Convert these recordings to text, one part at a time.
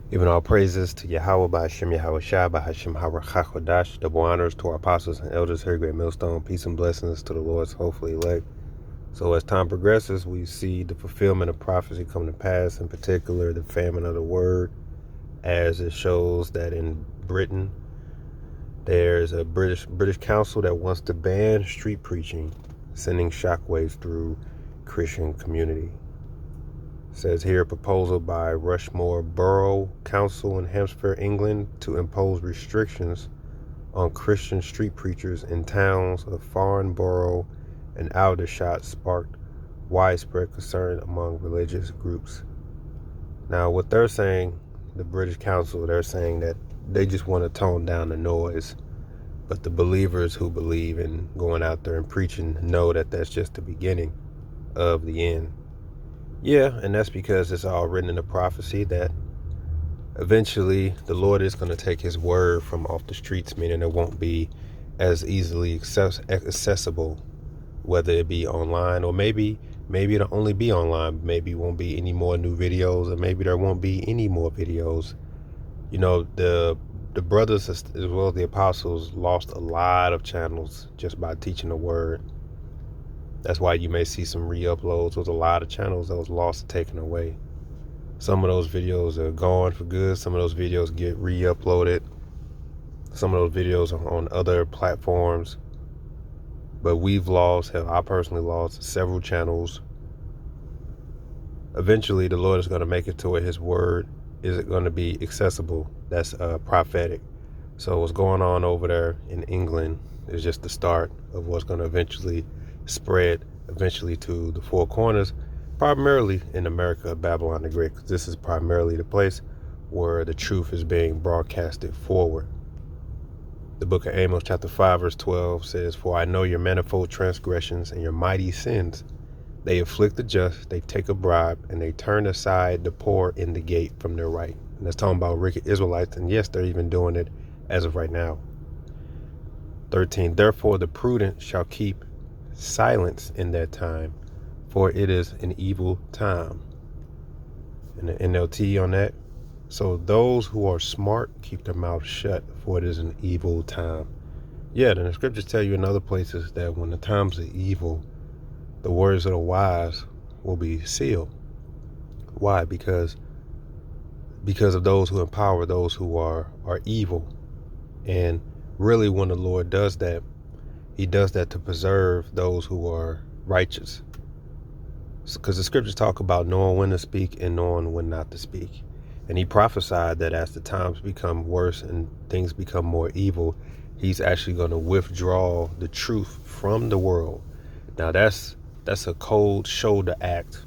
Giving all praises to Yahweh by Hashem Yahweh Shai by Hashem HaRachachodash. Double honors to our apostles and elders here, great millstone. Peace and blessings to the Lord's hopefully elect. So as time progresses, we see the fulfillment of prophecy come to pass, in particular the famine of the word, as it shows that in Britain, there's a British council that wants to ban street preaching, sending shockwaves through Christian community. Says here, a proposal by Rushmore Borough Council in Hampshire, England, to impose restrictions on Christian street preachers in towns of Farnborough and Aldershot sparked widespread concern among religious groups. Now, what they're saying, the British Council, they're saying that they just want to tone down the noise, but the believers who believe in going out there and preaching know that that's just the beginning of the end. Yeah, and that's because it's all written in the prophecy that eventually the Lord is going to take his word from off the streets, meaning it won't be as easily accessible, whether it be online or maybe it'll only be online. Maybe it won't be any more new videos, or maybe there won't be any more videos. You know, the brothers as well as the apostles lost a lot of channels just by teaching the word. That's why you may see some re-uploads. There's a lot of channels that was lost and taken away. Some of those videos are gone for good. Some of those videos get re-uploaded. Some of those videos are on other platforms. But I personally lost several channels. Eventually, the Lord is going to make it to where his word is going to be accessible. That's prophetic. So what's going on over there in England is just the start of what's going to eventually spread to the four corners, primarily in America, Babylon the Great, because this is primarily the place where the truth is being broadcasted forward. The book of Amos chapter 5 verse 12 says, "For I know your manifold transgressions and your mighty sins. They afflict the just, they take a bribe, and they turn aside the poor in the gate from their right." And that's talking about wicked Israelites, and yes, they're even doing it as of right now. 13, "Therefore the prudent shall keep silence in that time, for it is an evil time." And the NLT on that: "So those who are smart keep their mouths shut, for it is an evil time." Yeah, then the scriptures tell you in other places that when the times are evil, the words of the wise will be sealed. Why? Because of those who empower those who are evil. And really, when the Lord does that, he does that to preserve those who are righteous. Because the scriptures talk about knowing when to speak and knowing when not to speak. And he prophesied that as the times become worse and things become more evil, he's actually going to withdraw the truth from the world. Now that's a cold shoulder act.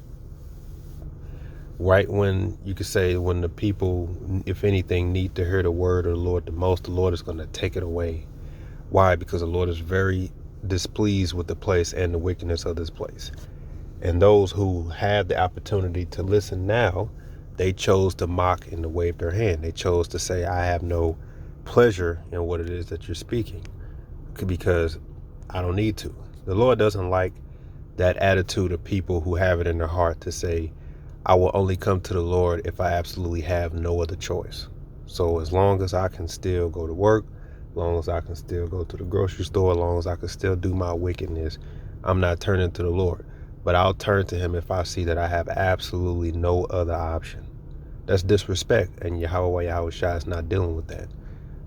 Right when you could say when the people, if anything, need to hear the word of the Lord the most, the Lord is going to take it away. Why? Because the Lord is very displeased with the place and the wickedness of this place. And those who have the opportunity to listen now, they chose to mock and to wave their hand. They chose to say, "I have no pleasure in what it is that you're speaking, because I don't need to." The Lord doesn't like that attitude of people who have it in their heart to say, "I will only come to the Lord if I absolutely have no other choice." So as long as I can still go to work, as long as I can still go to the grocery store, as long as I can still do my wickedness, I'm not turning to the Lord. But I'll turn to him if I see that I have absolutely no other option. That's disrespect, and Yahweh Shai is not dealing with that.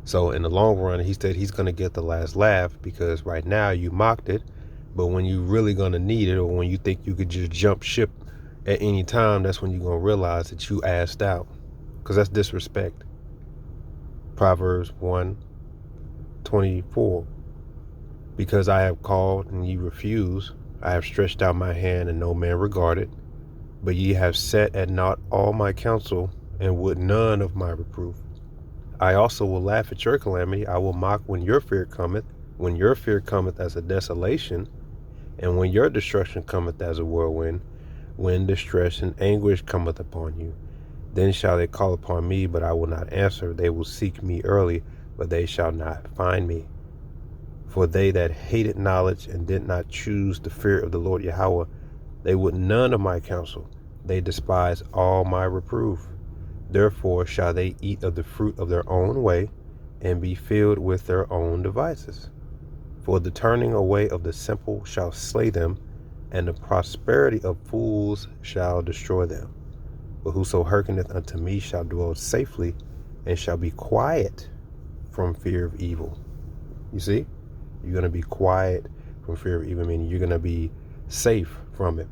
So in the long run, he said he's going to get the last laugh, because right now you mocked it, but when you're really going to need it, or when you think you could just jump ship at any time, that's when you're going to realize that you asked out, because that's disrespect. Proverbs 1:24, "Because I have called and ye refuse, I have stretched out my hand and no man regarded. But ye have set at naught all my counsel, and would none of my reproof. I also will laugh at your calamity. I will mock when your fear cometh as a desolation, and when your destruction cometh as a whirlwind, when distress and anguish cometh upon you. Then shall they call upon me, but I will not answer. They will seek me early, but they shall not find me. For they that hated knowledge and did not choose the fear of the Lord Yahweh, they would none of my counsel. They despise all my reproof. Therefore shall they eat of the fruit of their own way, and be filled with their own devices. For the turning away of the simple shall slay them, and the prosperity of fools shall destroy them. But whoso hearkeneth unto me shall dwell safely, and shall be quiet from fear of evil. You see? You're going to be quiet from fear of evil, meaning you're going to be safe from it.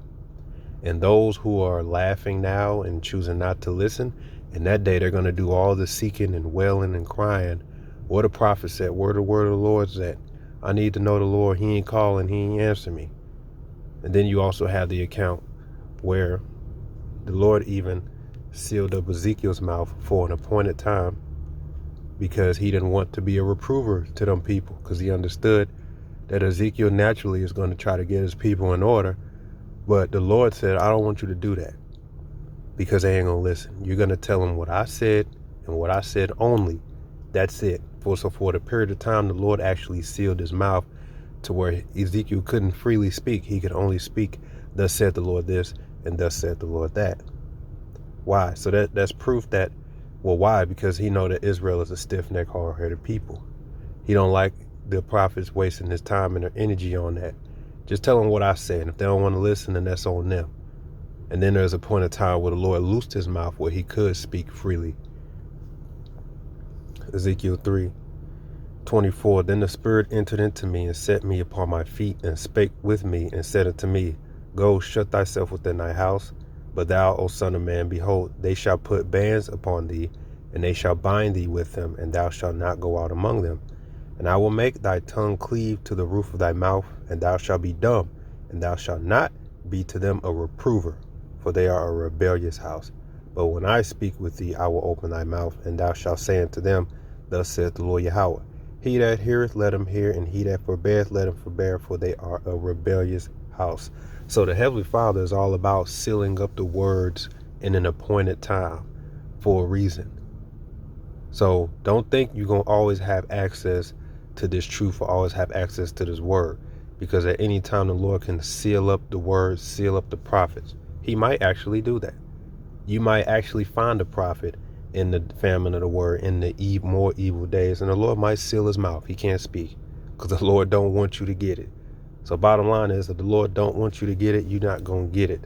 And those who are laughing now and choosing not to listen, in that day they're going to do all the seeking and wailing and crying. What the prophet said, where the word of the Lord's at. I need to know the Lord. He ain't calling. He ain't answering me. And then you also have the account where the Lord even sealed up Ezekiel's mouth for an appointed time, because he didn't want to be a reprover to them people, because he understood that Ezekiel naturally is going to try to get his people in order. But the Lord said, I don't want you to do that, because they ain't going to listen. You're going to tell them what I said and what I said only. That's it. So for the period of time, the Lord actually sealed his mouth to where Ezekiel couldn't freely speak. He could only speak, thus said the Lord this, and thus said the Lord that. Why? So that's proof that, well, why? Because he know that Israel is a stiff-necked, hard-headed people. He don't like the prophets wasting his time and their energy on that. Just tell them what I said. If they don't want to listen, then that's on them. And then there's a point of time where the Lord loosed his mouth where he could speak freely. Ezekiel 3:24. Then the Spirit entered into me and set me upon my feet and spake with me and said unto me, Go, shut thyself within thy house. But thou, O son of man, behold, they shall put bands upon thee, and they shall bind thee with them, and thou shalt not go out among them. And I will make thy tongue cleave to the roof of thy mouth, and thou shalt be dumb, and thou shalt not be to them a reprover, for they are a rebellious house. But when I speak with thee, I will open thy mouth, and thou shalt say unto them, Thus saith the Lord Yahweh, He that heareth, let him hear, and he that forbeareth, let him forbear, for they are a rebellious house. So the Heavenly Father is all about sealing up the words in an appointed time for a reason. So don't think you're going to always have access to this truth or always have access to this word, because at any time the Lord can seal up the words, seal up the prophets. He might actually do that. You might actually find a prophet in the famine of the word, in the more evil days, and the Lord might seal his mouth. He can't speak because the Lord don't want you to get it. So bottom line is, if the Lord don't want you to get it, you're not going to get it.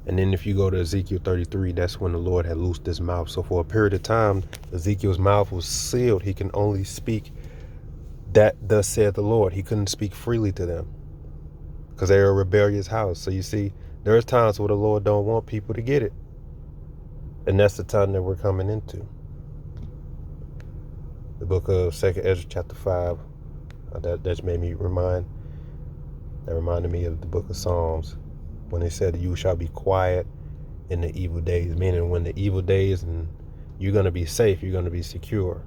And then if you go to Ezekiel 33, that's when the Lord had loosed his mouth. So for a period of time, Ezekiel's mouth was sealed. He can only speak that thus said the Lord. He couldn't speak freely to them because they're a rebellious house. So you see, there's times where the Lord don't want people to get it. And that's the time that we're coming into. The book of 2nd Ezra chapter 5. That reminded me of the book of Psalms, when they said, you shall be quiet in the evil days, meaning when the evil days, and you're going to be safe, you're going to be secure,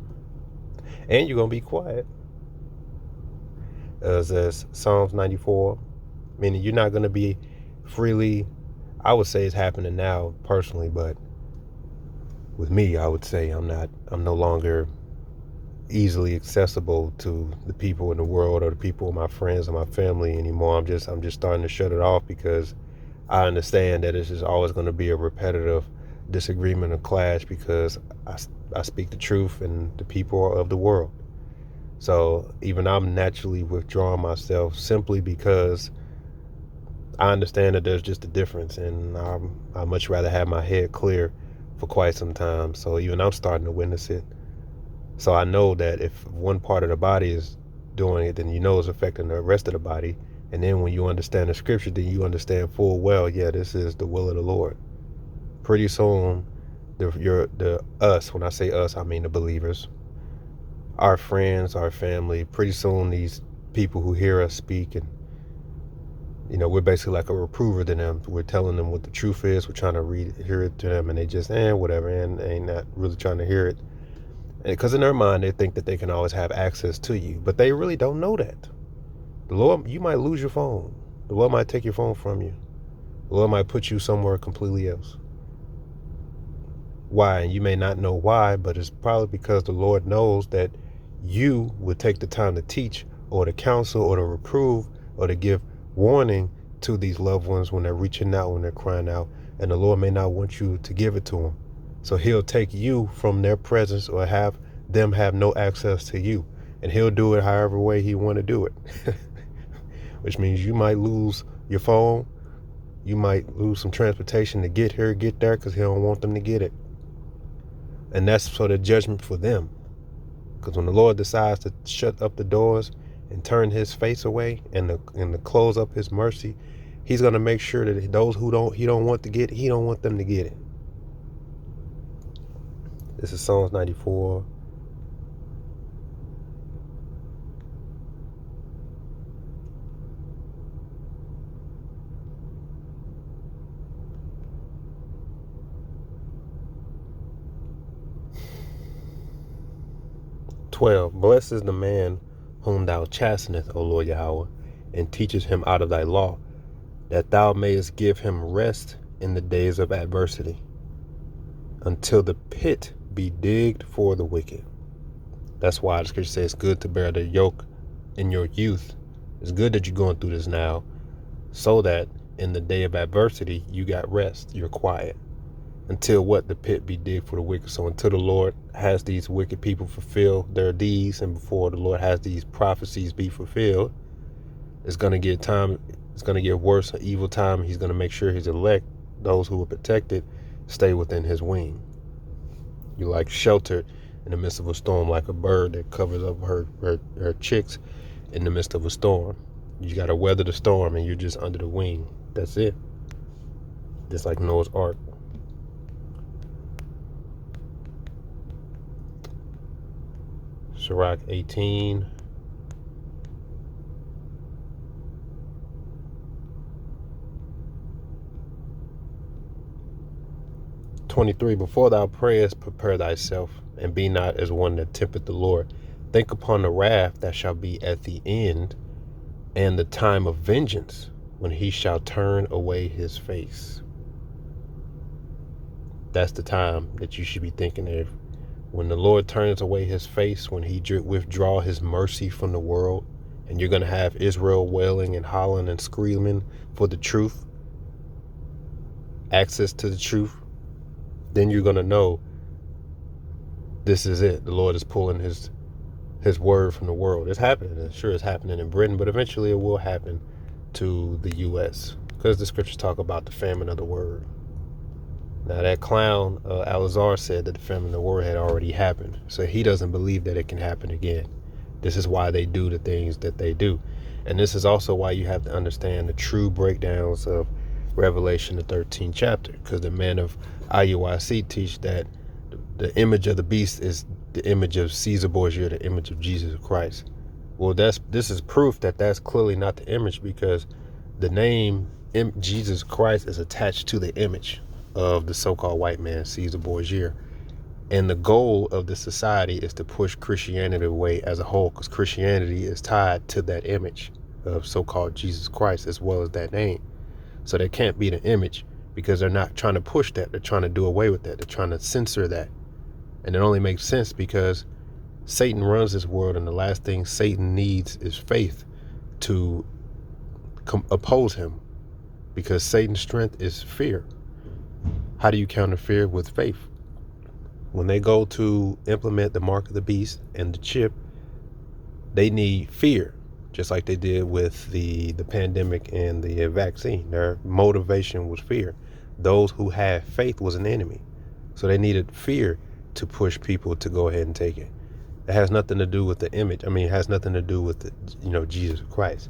and you're going to be quiet. As Psalms 94, meaning you're not going to be freely, I would say it's happening now personally, but with me, I would say I'm no longer easily accessible to the people in the world or the people, my friends or my family anymore. I'm just starting to shut it off, because I understand that it's just always going to be a repetitive disagreement or clash, because I speak the truth and the people are of the world. So even I'm naturally withdrawing myself simply because I understand that there's just a difference, and I'd much rather have my head clear for quite some time. So even I'm starting to witness it. So I know that if one part of the body is doing it, then you know it's affecting the rest of the body. And then when you understand the scripture, then you understand full well, yeah, this is the will of the Lord. Pretty soon, the us, when I say us, I mean the believers, our friends, our family, pretty soon these people who hear us speak, and we're basically like a reprover to them. We're telling them what the truth is. We're trying to hear it to them, and they just, whatever, and ain't not really trying to hear it. Because in their mind, they think that they can always have access to you, but they really don't know that. The Lord, you might lose your phone. The Lord might take your phone from you. The Lord might put you somewhere completely else. Why? And you may not know why, but it's probably because the Lord knows that you would take the time to teach or to counsel or to reprove or to give warning to these loved ones when they're reaching out, when they're crying out, and the Lord may not want you to give it to them. So he'll take you from their presence or have them have no access to you. And he'll do it however way he want to do it. Which means you might lose your phone. You might lose some transportation to get here, get there, because he don't want them to get it. And that's sort of judgment for them. Because when the Lord decides to shut up the doors and turn his face away and to close up his mercy, he's going to make sure that those who he don't want to get, he don't want them to get it. This is Psalms 94. Blessed is the man whom thou chastenest, O Lord Yahweh, and teachest him out of thy law, that thou mayest give him rest in the days of adversity, until the pit be digged for the wicked. That's why the scripture says it's good to bear the yoke in your youth. It's good that you're going through this now, so that in the day of adversity, you got rest, you're quiet. Until what? The pit be digged for the wicked. So until the Lord has these wicked people fulfill their deeds, and before the Lord has these prophecies be fulfilled, it's going to get time. It's going to get worse, an evil time. He's going to make sure his elect, those who are protected, stay within his wing. You're like sheltered in the midst of a storm, like a bird that covers up her chicks in the midst of a storm. You got to weather the storm, and you're just under the wing. That's it. Just like Noah's Ark. Sirach 18. Before thou prayest, prepare thyself, and be not as one that tempteth the Lord. Think upon the wrath that shall be at the end, and the time of vengeance, when he shall turn away his face. That's the time that you should be thinking of. When the Lord turns away his face, when he withdraw his mercy from the world, and you're going to have Israel wailing and hollering and screaming for the truth, access to the truth, then you're going to know this is it. The Lord is pulling his word from the world. It's happening. I'm sure it's happening in Britain, but eventually it will happen to the U.S. because the scriptures talk about the famine of the word. Now that clown, Alazar, said that the famine of the word had already happened. So he doesn't believe that it can happen again. This is why they do the things that they do. And this is also why you have to understand the true breakdowns of Revelation, the 13th chapter. Because the men of IUIC teach that the image of the beast is the image of Caesar Borgia, the image of Jesus Christ. Well, this is proof that that's clearly not the image, because the name Jesus Christ is attached to the image of the so-called white man, Caesar Borgia. And the goal of the society is to push Christianity away as a whole, because Christianity is tied to that image of so-called Jesus Christ as well as that name. So they can't be the image, because they're not trying to push that. They're trying to do away with that. They're trying to censor that. And it only makes sense because Satan runs this world, and the last thing Satan needs is faith to oppose him, because Satan's strength is fear. How do you counter fear? With faith. When they go to implement the mark of the beast and the chip, they need fear, just like they did with the pandemic and the vaccine. Their motivation was fear. Those who had faith was an enemy. So they needed fear to push people to go ahead and take it. It has nothing to do with the image. I mean, it has nothing to do with Jesus Christ,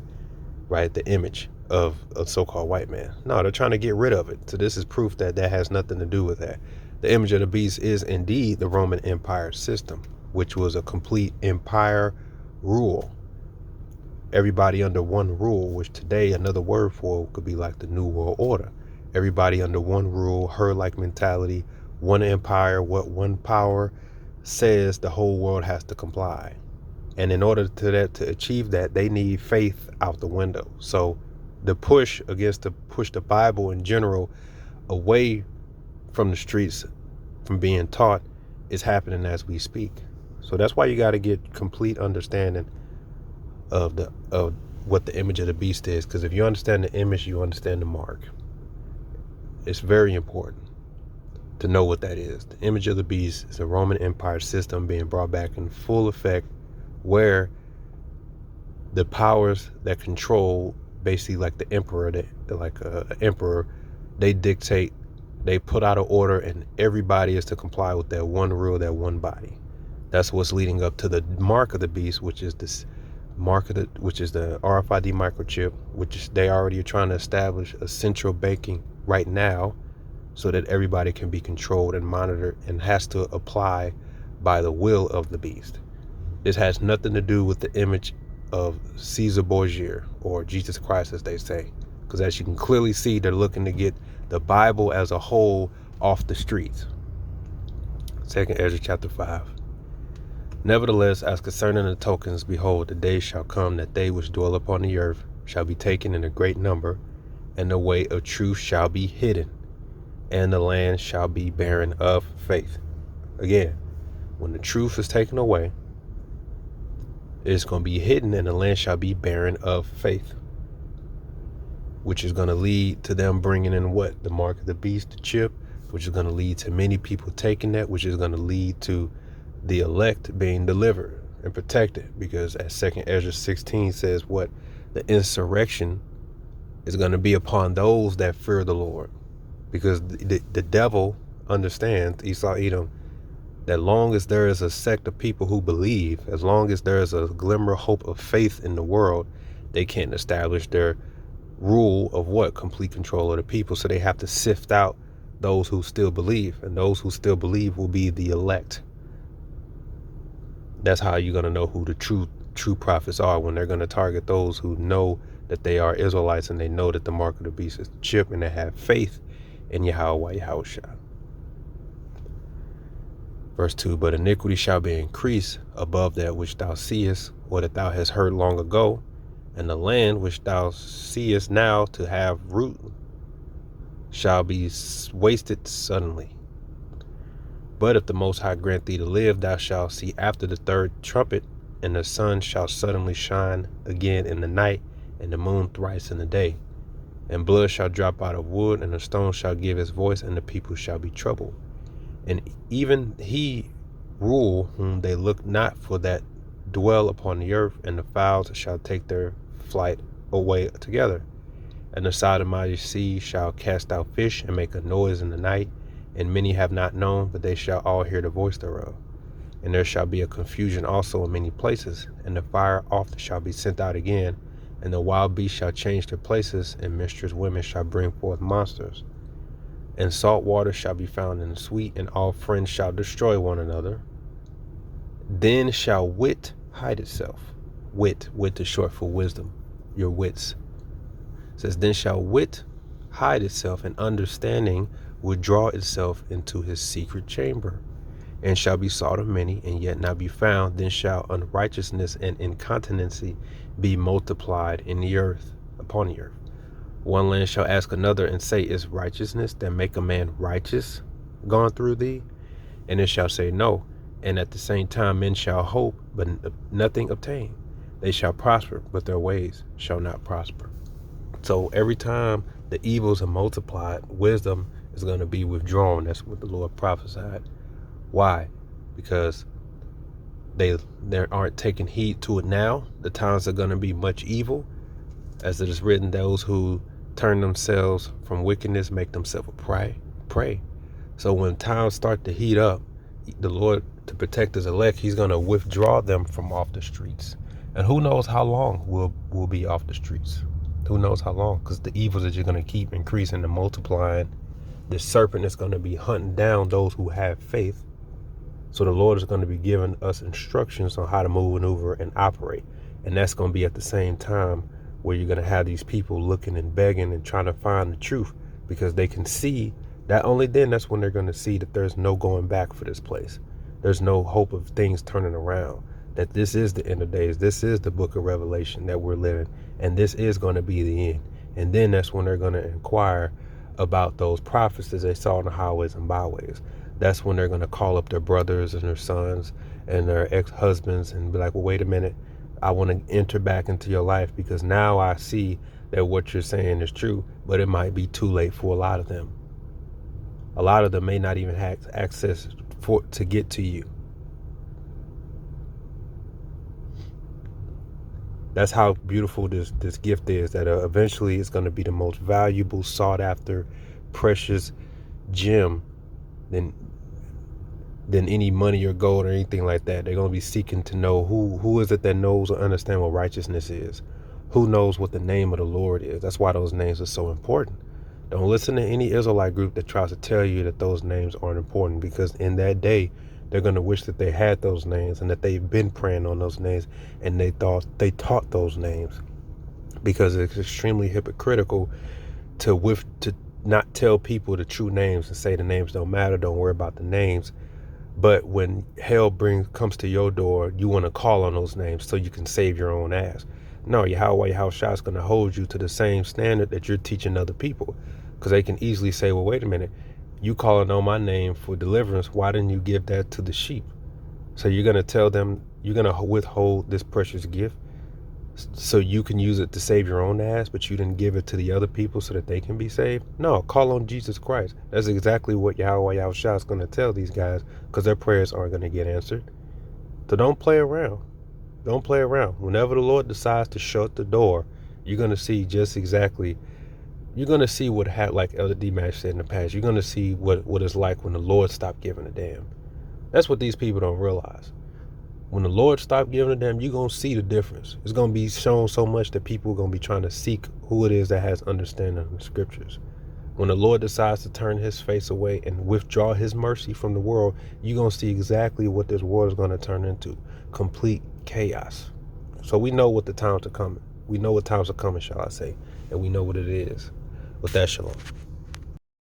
right? The image of a so-called white man. No, they're trying to get rid of it. So this is proof that has nothing to do with that. The image of the beast is indeed the Roman Empire system, which was a complete empire rule. Everybody under one rule, which today another word for could be like the New World Order. Everybody under one rule, herd-like mentality, one empire, what one power says, the whole world has to comply. And in order to achieve that, they need faith out the window. So the push the Bible in general away from the streets, from being taught, is happening as we speak. So that's why you got to get complete understanding of what the image of the beast is. Because if you understand the image, you understand the mark. It's very important. to know what that is. The image of the beast is a Roman Empire system being brought back in full effect, where the powers that control, basically like the emperor, emperor, they dictate, they put out an order, and everybody is to comply with that one rule, that one body. That's what's leading up to the mark of the beast, which is this which is the RFID microchip, which they already are trying to establish a central banking right now, so that everybody can be controlled and monitored, and has to apply by the will of the beast. This has nothing to do with the image of Caesar Borgia, or Jesus Christ, as they say, because as you can clearly see, they're looking to get the Bible as a whole off the streets. 2nd Ezra chapter 5. Nevertheless, as concerning the tokens, behold, the day shall come that they which dwell upon the earth shall be taken in a great number, and the way of truth shall be hidden, and the land shall be barren of faith. Again, when the truth is taken away, it's going to be hidden, and the land shall be barren of faith, which is going to lead to them bringing in what? The mark of the beast, the chip, which is going to lead to many people taking that, which is going to lead to the elect being delivered and protected, because as 2nd Ezra 16 says, what? The insurrection is going to be upon those that fear the Lord, because the devil understands, Esau Edom, that long as there is a sect of people who believe, as long as there is a glimmer of hope of faith in the world, they can't establish their rule of what? Complete control of the people. So they have to sift out those who still believe, and those who still believe will be the elect. That's how you're going to know who the true prophets are, when they're going to target those who know that they are Israelites, and they know that the mark of the beast is the chip, and they have faith in Yahweh Yahushua. Verse 2, but iniquity shall be increased above that which thou seest, or that thou hast heard long ago, and the land which thou seest now to have root shall be wasted suddenly. But if the Most High grant thee to live, thou shalt see after the third trumpet, and the sun shall suddenly shine again in the night, and the moon thrice in the day. And blood shall drop out of wood, and the stone shall give his voice, and the people shall be troubled. And even he rule whom they look not for that dwell upon the earth, and the fowls shall take their flight away together. And the sodomite sea shall cast out fish, and make a noise in the night, and many have not known, but they shall all hear the voice thereof. And there shall be a confusion also in many places, and the fire often shall be sent out again, and the wild beasts shall change their places, and mistress women shall bring forth monsters. And salt water shall be found in the sweet, and all friends shall destroy one another. Then shall wit hide itself. Wit is short for wisdom, your wits. It says, then shall wit hide itself, and understanding withdraw itself into his secret chamber, and shall be sought of many, and yet not be found. Then shall unrighteousness and incontinency be multiplied in the earth, upon the earth. One land shall ask another, and say, is righteousness that make a man righteous gone through thee? And it shall say, no. And at the same time men shall hope, but nothing obtain. They shall prosper, but their ways shall not prosper. So every time the evils are multiplied, wisdom is going to be withdrawn. That's what the Lord prophesied. Why? Because they aren't taking heed to it now. The times are going to be much evil. As it is written, those who turn themselves from wickedness make themselves a prey. So when times start to heat up, the Lord, to protect his elect, he's going to withdraw them from off the streets. And who knows how long we'll be off the streets. Who knows how long? Because the evils that you're going to keep increasing and multiplying. The serpent is going to be hunting down those who have faith. So the Lord is going to be giving us instructions on how to move, maneuver, and operate. And that's going to be at the same time where you're going to have these people looking and begging and trying to find the truth, because they can see that only then that's when they're going to see that there's no going back for this place. There's no hope of things turning around, that this is the end of days. This is the book of Revelation that we're living, and this is going to be the end. And then that's when they're going to inquire about those prophets that they saw on the highways and byways. That's when they're going to call up their brothers and their sons and their ex-husbands and be like, well, wait a minute. I want to enter back into your life, because now I see that what you're saying is true, but it might be too late for a lot of them. A lot of them may not even have access to get to you. That's how beautiful this gift is, that eventually it's going to be the most valuable, sought after, precious gem than any money or gold or anything like that. They're going to be seeking to know who is it that knows or understands what righteousness is, who knows what the name of the Lord is. That's why those names are so important. Don't listen to any Israelite group that tries to tell you that those names aren't important, because in that day they're going to wish that they had those names and that they've been praying on those names and they taught those names, because it's extremely hypocritical to not tell people the true names and say the names don't matter, don't worry about the names. But when hell comes to your door, you want to call on those names so you can save your own ass. No, Yahweh Yahushua is going to hold you to the same standard that you're teaching other people, because they can easily say, well, wait a minute, you calling on my name for deliverance, why didn't you give that to the sheep? So you're going to tell them, you're going to withhold this precious gift so you can use it to save your own ass, but you didn't give it to the other people so that they can be saved? No, call on Jesus Christ. That's exactly what Yahweh Yahushua is going to tell these guys, because their prayers aren't going to get answered. So don't play around. Don't play around. Whenever the Lord decides to shut the door, you're going to see you're going to see what like Elder D-Mash said in the past. You're going to see what it's like when the Lord stopped giving a damn. That's what these people don't realize. When the Lord stopped giving a damn, you're going to see the difference. It's going to be shown so much that people are going to be trying to seek who it is that has understanding of the scriptures. When the Lord decides to turn his face away and withdraw his mercy from the world, you're going to see exactly what this world is going to turn into. Complete chaos. So we know what the times are coming. We know what times are coming, shall I say. And we know what it is. With that, shalom.